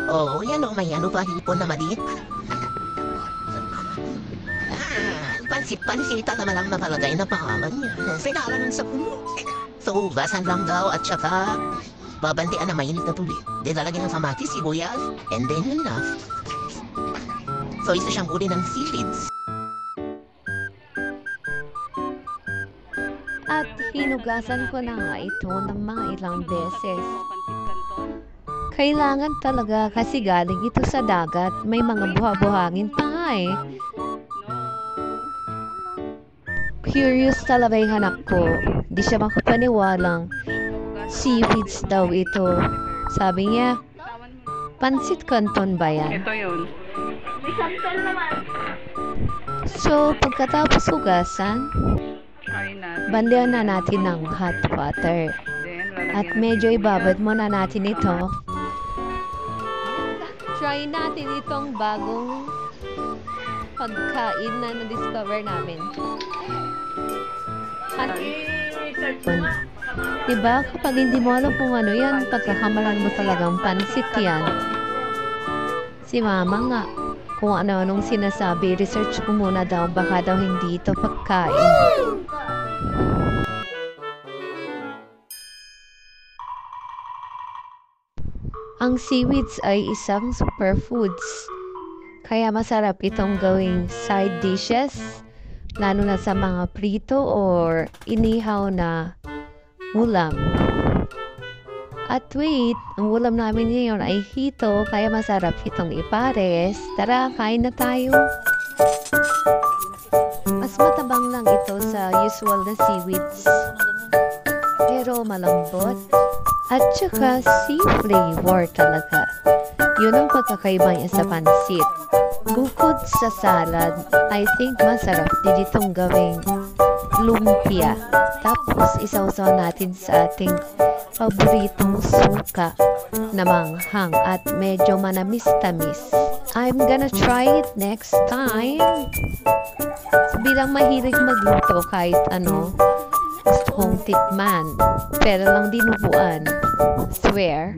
Oo, yan o, may ano pa, hipon na maliit. Pansit-pansita naman ang nakalagay na pangalan niya. Sinara ng sapo. So, hugasan lang daw at saka babantian na mainit na tubig. Then lalagyan ng kamatis, sibuyas, and then yun na. So, isa siyang uri ng seaweeds. At hinugasan ko na nga ito ng mga ilang beses. Kailangan talaga kasi galing ito sa dagat. May mga buha-buhangin pa nga eh. Curious talaga yung anak ko. Di siya makapaniwalang seaweeds daw ito. Sabi niya, pansit canton ba yan? Ito yun. So, pagkatapos hugasan, Try natin. bandayan na natin ng hot water. Then, lalagyan At natin medyo ng ibabad muna natin ito. Try natin itong bagong pagkain na na-discover namin. At, diba, kapag hindi mo alam kung ano yan, pagkakamalan mo talagang pansit yan. Si mama nga, kung ano-anong sinasabi, research ko muna daw, baka daw hindi ito pagkain. Ang seaweeds ay isang superfoods. Kaya masarap itong gawing side dishes, lalo na sa mga prito or inihaw na ulam. At wait, ang ulam namin ngayon ay hito, kaya masarap itong ipares. Tara, kain na tayo. Mas matabang lang ito sa usual na seaweeds, pero malambot. At saka sea flavor talaga. Yun ang pagkakaiba niya sa pansit. Bukod sa salad, I think masarap din itong gawing lumpia. Tapos isawsaw natin sa ating paboritong suka na manghang at medyo manamis-tamis. I'm gonna try it next time. Bilang mahilig magluto kahit ano, gusto kong tikman, pero lang dinuguan. Swear.